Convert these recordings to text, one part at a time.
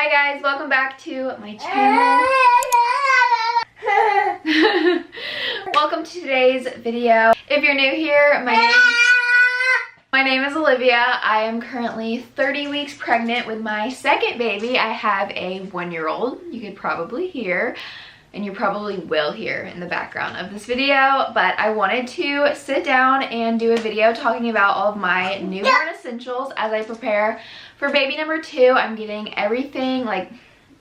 Hi guys, welcome back to my channel. Welcome to today's video. If you're new here, my name is Olivia. I am currently 30 weeks pregnant with my second baby. I have a 1-year-old. You could probably hear, and you probably will hear in the background of this video, but I wanted to sit down and do a video talking about all of my newborn essentials as I prepare for baby number 2. I'm getting everything, I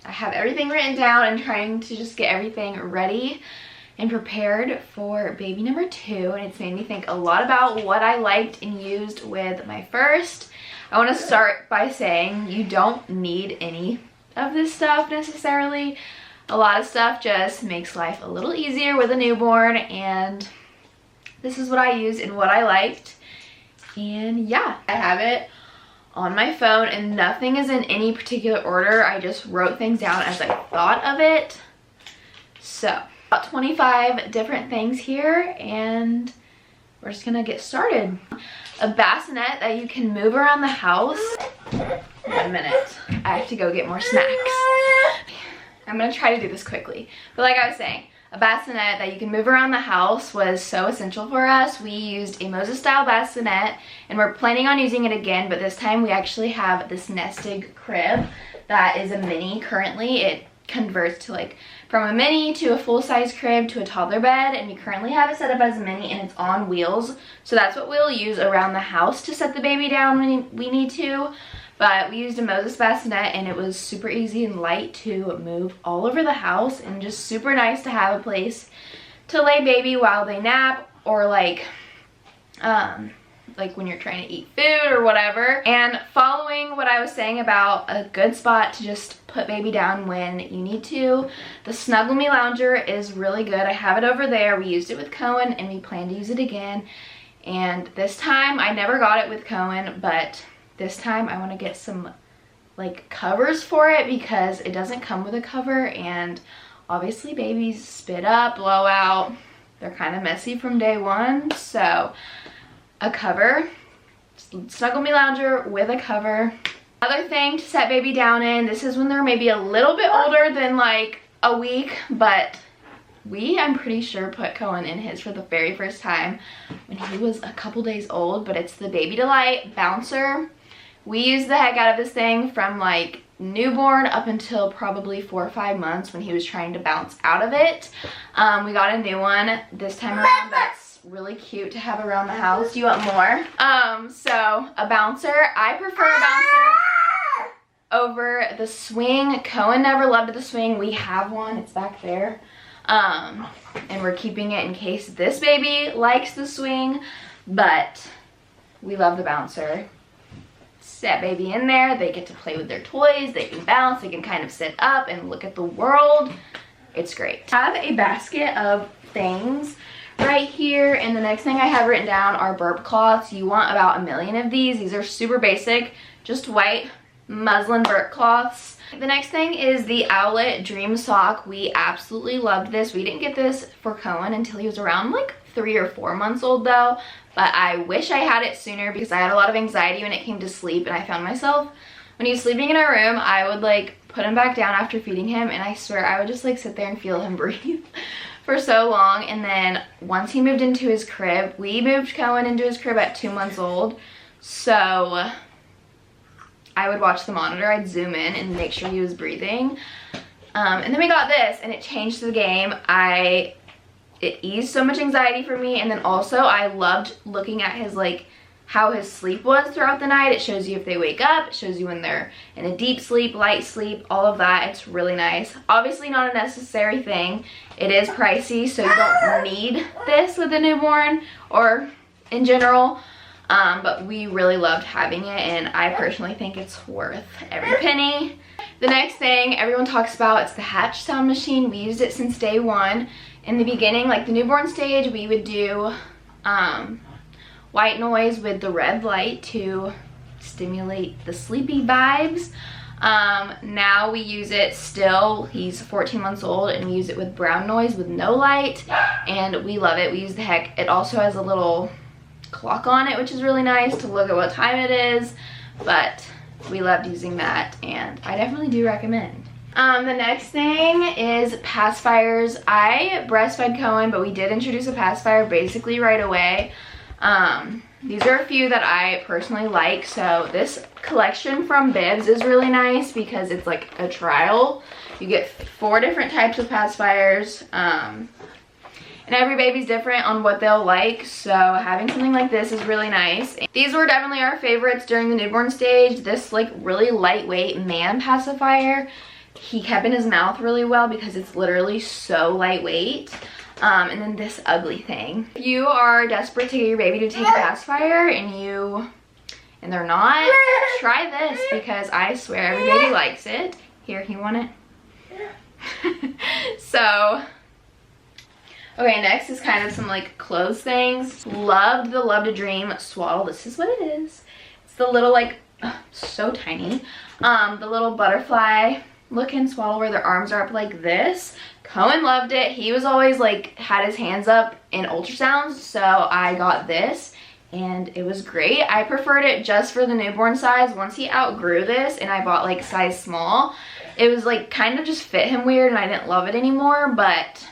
have everything written down and trying to just get everything ready and prepared for baby number 2, and it's made me think a lot about what I liked and used with my first. I want to start by saying you don't need any of this stuff necessarily. A lot of stuff just makes life a little easier with a newborn, and this is what I used and what I liked. And yeah, I have it on my phone and nothing is in any particular order. I just wrote things down as I thought of it. So about 25 different things here, and we're just gonna get started. A bassinet that you can move around the house. 1 minute, I have to go get more snacks. I'm gonna try to do this quickly, but like I was saying, a bassinet that you can move around the house was so essential for us. We used a Moses style bassinet and we're planning on using it again, but this time we actually have this nested crib that is a mini currently. It converts to from a mini to a full-size crib to a toddler bed, and we currently have it set up as a mini and it's on wheels. So that's what we'll use around the house to set the baby down when we need to. But we used a Moses bassinet and it was super easy and light to move all over the house, and just super nice to have a place to lay baby while they nap, or like when you're trying to eat food or whatever. And following what I was saying about a good spot to just put baby down when you need to, the Snuggle Me Lounger is really good. I have it over there. We used it with Cohen and we plan to use it again. And this time, I never got it with Cohen, but this time I want to get some covers for it because it doesn't come with a cover, and obviously babies spit up, blow out, they're kind of messy from day one. So a cover, Snuggle Me Lounger with a cover. Another thing to set baby down in, this is when they're maybe a little bit older than a week, but I'm pretty sure put Cohen in his for the very first time when he was a couple days old, but it's the Baby Delight bouncer. We used the heck out of this thing from newborn up until probably 4 or 5 months when he was trying to bounce out of it. We got a new one this time around that's really cute to have around the house. Do you want more? So a bouncer. I prefer a bouncer over the swing. Cohen never loved the swing. We have one. It's back there. And we're keeping it in case this baby likes the swing, but we love the bouncer. Set baby in there, they get to play with their toys, they can bounce, they can kind of sit up and look at the world. It's great. I have a basket of things right here, and the next thing I have written down are burp cloths. You want about 1 million of these. These are super basic, just white muslin burp cloths. The next thing is the Owlet Dream Sock. We absolutely loved this. We didn't get this for Cohen until he was around 3 or 4 months old though, but I wish I had it sooner because I had a lot of anxiety when it came to sleep, and I found myself when he was sleeping in our room, I would put him back down after feeding him, and I swear I would just sit there and feel him breathe for so long. And then once he moved into his crib, we moved Cohen into his crib at 2 months old, so I would watch the monitor, I'd zoom in and make sure he was breathing. And then we got this and it changed the game. It eased so much anxiety for me, and then also I loved looking at his how his sleep was throughout the night. It shows you if they wake up, it shows you when they're in a deep sleep, light sleep, all of that. It's really nice. Obviously not a necessary thing. It is pricey, so you don't need this with a newborn or in general. But we really loved having it, and I personally think it's worth every penny. The next thing everyone talks about is the Hatch sound machine. We used it since day one. In the beginning, the newborn stage, we would do white noise with the red light to stimulate the sleepy vibes. Now we use it still, he's 14 months old, and we use it with brown noise with no light, and we love it. We use the heck. It also has a little clock on it, which is really nice to look at what time it is, but we loved using that, and I definitely do recommend. The next thing is pacifiers. I breastfed Cohen, but we did introduce a pacifier basically right away. These are a few that I personally like. So this collection from Bibs is really nice because it's like a trial. You get 4 different types of pacifiers. And every baby's different on what they'll like, so having something like this is really nice. These were definitely our favorites during the newborn stage. This like really lightweight man pacifier, he kept in his mouth really well because it's literally so lightweight. And then this ugly thing. If you are desperate to get your baby to take a pacifier and they're not, try this because I swear every baby likes it. Here, you want it? So, okay, next is kind of some like clothes things. Loved the Love to Dream swaddle. This is what it is. It's the little like, so tiny. The little butterfly looking swaddle where their arms are up like this. Cohen loved it. He was always like, had his hands up in ultrasounds, so I got this and it was great. I preferred it just for the newborn size. Once he outgrew this and I bought like size small, it was like kind of just fit him weird and I didn't love it anymore, but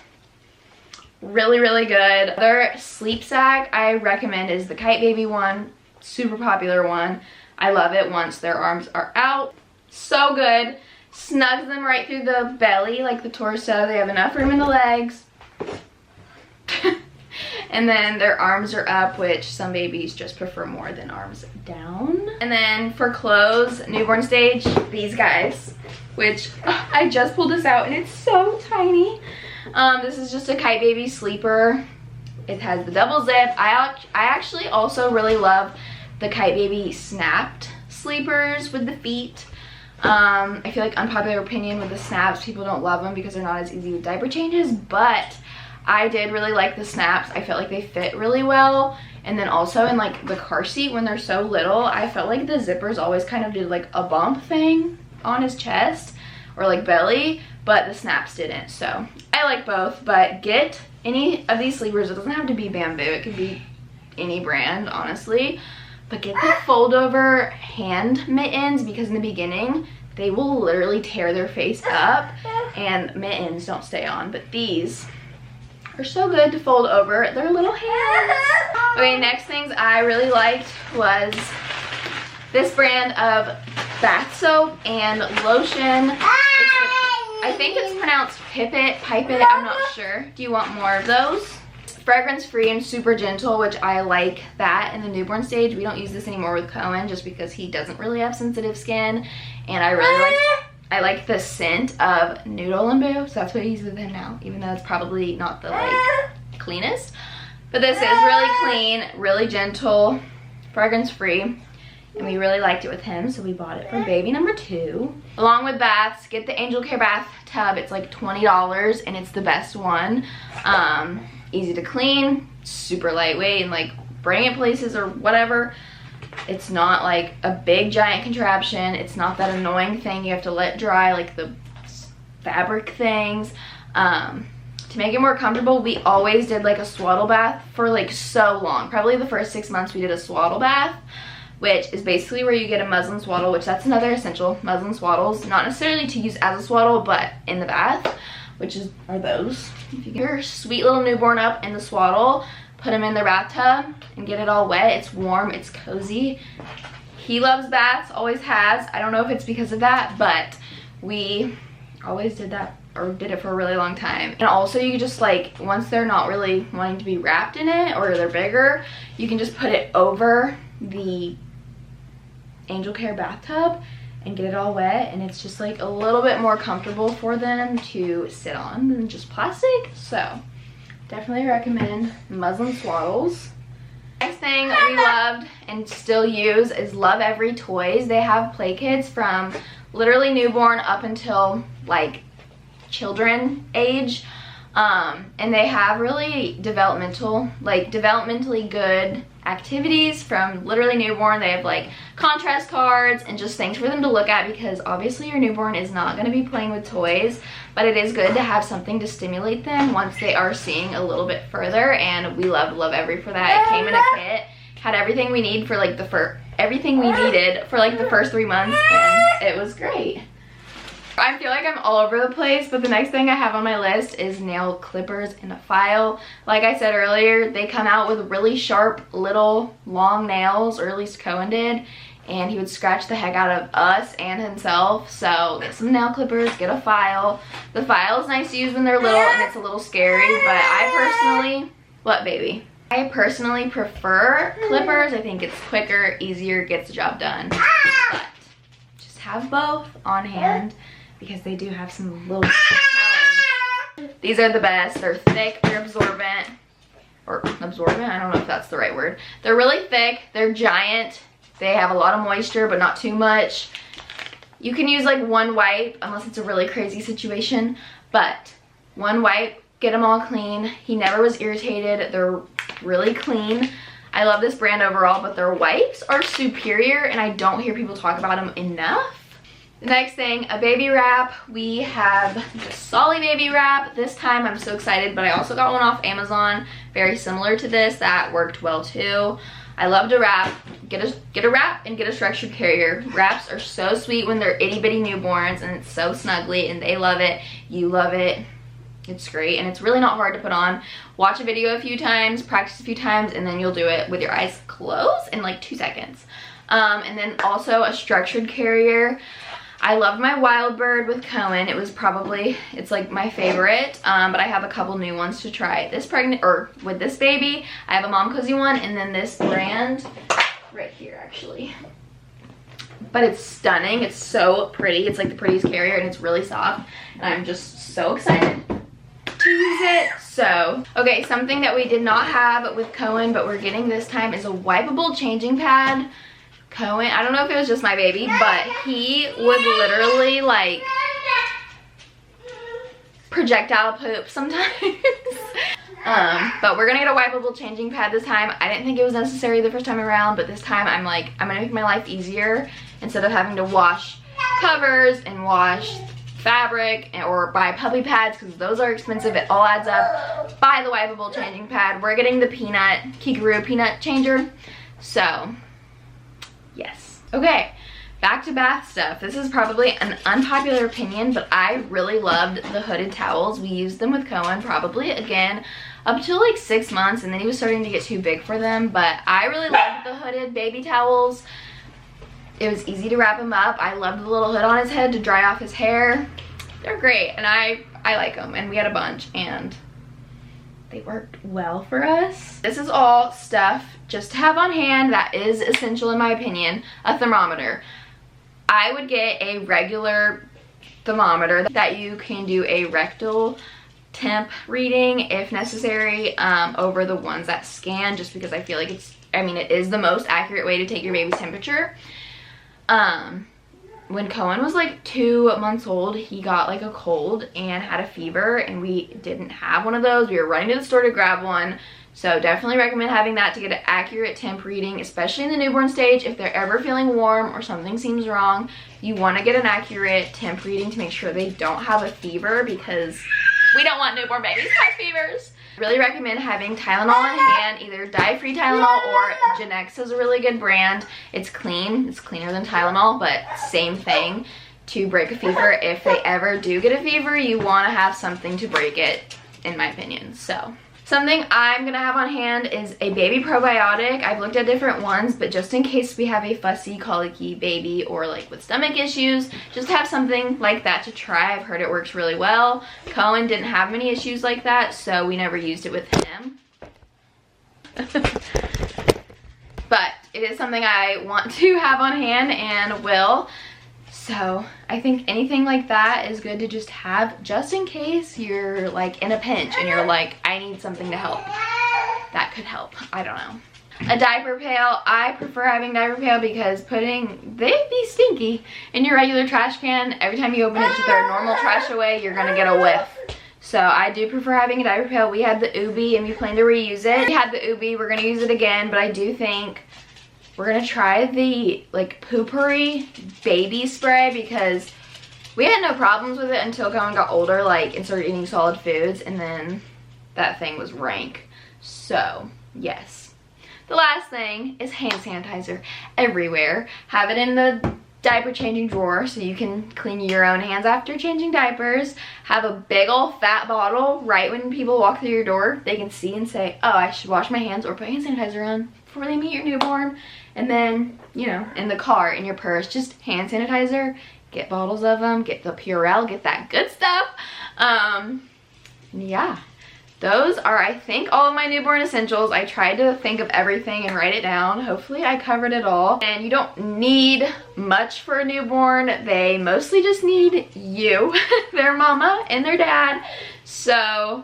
really, really good. Other sleep sack I recommend is the Kite Baby one, super popular one. I love it once their arms are out. So good. Snugs them right through the belly, like the torso. They have enough room in the legs. And then their arms are up, which some babies just prefer more than arms down. And then for clothes, newborn stage, these guys, which I just pulled this out and it's so tiny. This is just a Kite Baby sleeper. It has the double zip. I actually also really love the Kite Baby snapped sleepers with the feet. I feel like unpopular opinion with the snaps, people don't love them because they're not as easy with diaper changes, but I did really like the snaps. I felt like they fit really well. And then also in like the car seat when they're so little, I felt like the zippers always kind of did like a bump thing on his chest or like belly, but the snaps didn't. So I like both, but get any of these sleepers. It doesn't have to be Bamboo, it could be any brand, honestly. But get the fold over hand mittens because in the beginning, they will literally tear their face up and mittens don't stay on. But these are so good to fold over their little hands. Okay, next things I really liked was this brand of bath soap and lotion. I think it's pronounced Pipit, I'm not sure. Do you want more of those? Fragrance free and super gentle, which I like that in the newborn stage. We don't use this anymore with Cohen just because he doesn't really have sensitive skin, and I like the scent of Noodle and Boo, so that's what I use with him now, even though it's probably not the like cleanest. But this is really clean, really gentle, fragrance free, and we really liked it with him, so we bought it for baby number 2. Along with baths, get the Angel Care bath tub. It's like $20 and it's the best one. Easy to clean, super lightweight, and like bring it places or whatever. It's not like a big giant contraption. It's not that annoying thing you have to let dry, like the fabric things. To make it more comfortable, we always did like a swaddle bath for like so long. Probably the first 6 months we did a swaddle bath, which is basically where you get a muslin swaddle, which that's another essential, muslin swaddles. Not necessarily to use as a swaddle, but in the bath, which are those. If you get your sweet little newborn up in the swaddle, put him in their bathtub and get it all wet. It's warm, it's cozy. He loves baths, always has. I don't know if it's because of that, but we always did that, or did it for a really long time. And also you just like, once they're not really wanting to be wrapped in it or they're bigger, you can just put it over the Angel Care bathtub and get it all wet, and it's just like a little bit more comfortable for them to sit on than just plastic. So definitely recommend muslin swaddles. Next thing we loved and still use is Love Every Toys. They have play kits from literally newborn up until like children age, and they have really developmentally good activities from literally newborn. They have like contrast cards and just things for them to look at, because obviously your newborn is not going to be playing with toys, but it is good to have something to stimulate them once they are seeing a little bit further, and we love Every for that. It came in a kit Had everything we need for like everything we needed for like the first 3 months, and it was great. I feel like I'm all over the place, but the next thing I have on my list is nail clippers and a file. Like I said earlier, they come out with really sharp little long nails, or at least Cohen did, and he would scratch the heck out of us and himself. So get some nail clippers, get a file. The file is nice to use when they're little and it's a little scary, but I personally, what baby? I personally prefer clippers. I think it's quicker, easier, gets the job done. But just have both on hand because they do have some little talons. These are the best. They're thick, they're absorbent. Or absorbent, I don't know if that's the right word. They're really thick, they're giant. They have a lot of moisture, but not too much. You can use like one wipe unless it's a really crazy situation, but one wipe, get them all clean. He never was irritated. They're really clean. I love this brand overall, but their wipes are superior and I don't hear people talk about them enough. The next thing, a baby wrap. We have the Solly baby wrap. This time I'm so excited, but I also got one off Amazon, very similar to this, that worked well too. I love to wrap. Get a wrap and get a structured carrier. Wraps are so sweet when they're itty bitty newborns, and it's so snuggly and they love it, you love it. It's great, and it's really not hard to put on. Watch a video a few times, practice a few times, and then you'll do it with your eyes closed in like 2 seconds. And then also a structured carrier. I loved my Wild Bird with Cohen. It's like my favorite, but I have a couple new ones to try. With this baby, I have a Mom Cozy one, and then this brand right here actually. But it's stunning, it's so pretty. It's like the prettiest carrier and it's really soft, and I'm just so excited to use it. So, okay, something that we did not have with Cohen, but we're getting this time is a wipeable changing pad. Cohen, I don't know if it was just my baby, but he would literally like projectile poop sometimes. But we're gonna get a wipeable changing pad this time. I didn't think it was necessary the first time around, but this time I'm like, I'm gonna make my life easier instead of having to wash covers and wash fabric or buy puppy pads, because those are expensive. It all adds up. Buy the wipeable changing pad. We're getting the Kikaroo peanut changer. So yes. Okay, back to bath stuff. This is probably an unpopular opinion, but I really loved the hooded towels. We used them with Cohen probably, again, up till like 6 months, and then he was starting to get too big for them, but I really loved the hooded baby towels. It was easy to wrap him up. I loved the little hood on his head to dry off his hair. They're great, and I like them, and we had a bunch, and they worked well for us. This is all stuff just to have on hand that is essential in my opinion. A thermometer. I would get a regular thermometer that you can do a rectal temp reading if necessary over the ones that scan, just because I feel like it is the most accurate way to take your baby's temperature. When Cohen was like 2 months old, he got like a cold and had a fever, and we didn't have one of those. We were running to the store to grab one. So definitely recommend having that to get an accurate temp reading, especially in the newborn stage. If they're ever feeling warm or something seems wrong, you want to get an accurate temp reading to make sure they don't have a fever, because we don't want newborn babies to have fevers. Really recommend having Tylenol on hand, either dye-free Tylenol or Genex is a really good brand. It's clean, it's cleaner than Tylenol, but same thing to break a fever. If they ever do get a fever, you want to have something to break it, in my opinion. So something I'm gonna have on hand is a baby probiotic. I've looked at different ones, but just in case we have a fussy, colicky baby or like with stomach issues, just have something like that to try. I've heard it works really well. Cohen didn't have many issues like that, so we never used it with him. But it is something I want to have on hand and will. So I think anything like that is good to just have, just in case you're like in a pinch and you're like, I need something to help. That could help, I don't know. A diaper pail. I prefer having diaper pail because they'd be stinky in your regular trash can. Every time you open it to throw normal trash away, you're gonna get a whiff. So I do prefer having a diaper pail. We had the Ubi and we plan to reuse it. We had the Ubi, we're gonna use it again, but I do think we're gonna try the like Poopery baby spray, because we had no problems with it until Cohen got older, like, and started eating solid foods, and then that thing was rank. So yes, the last thing is hand sanitizer everywhere. Have it in the diaper changing drawer so you can clean your own hands after changing diapers. Have a big old fat bottle right when people walk through your door. They can see and say, oh, I should wash my hands or put hand sanitizer on before they meet your newborn. And then, you know, in the car, in your purse, just hand sanitizer. Get bottles of them, get the Purell, get that good stuff. Yeah. Those are, I think, all of my newborn essentials. I tried to think of everything and write it down. Hopefully I covered it all. And you don't need much for a newborn. They mostly just need you, their mama and their dad. So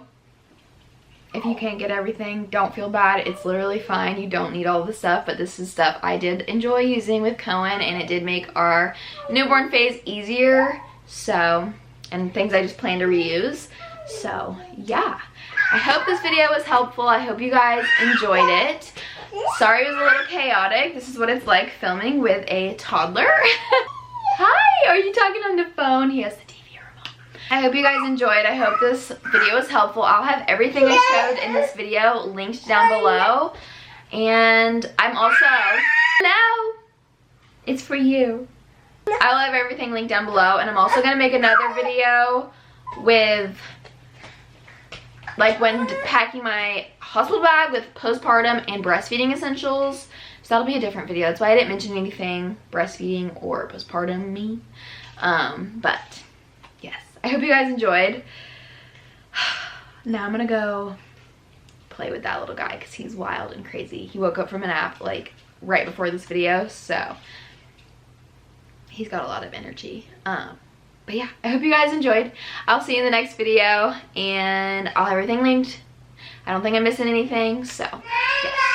if you can't get everything, don't feel bad. It's literally fine. You don't need all the stuff, but this is stuff I did enjoy using with Cohen, and it did make our newborn phase easier. So, and things I just plan to reuse. So yeah. I hope this video was helpful. I hope you guys enjoyed it. Sorry it was a little chaotic. This is what it's like filming with a toddler. Hi, are you talking on the phone? He has the TV remote. I hope you guys enjoyed. I hope this video was helpful. I'll have everything I showed in this video linked down below. And I'm also, hello, it's for you. I'll have everything linked down below, and I'm also gonna make another video with like when packing my hospital bag with postpartum and breastfeeding essentials. So that'll be a different video. That's why I didn't mention anything breastfeeding or postpartum me. But yes, I hope you guys enjoyed. Now I'm gonna go play with that little guy because he's wild and crazy. He woke up from a nap like right before this video, so he's got a lot of energy. But yeah, I hope you guys enjoyed. I'll see you in the next video, and I'll have everything linked. I don't think I'm missing anything, so yes.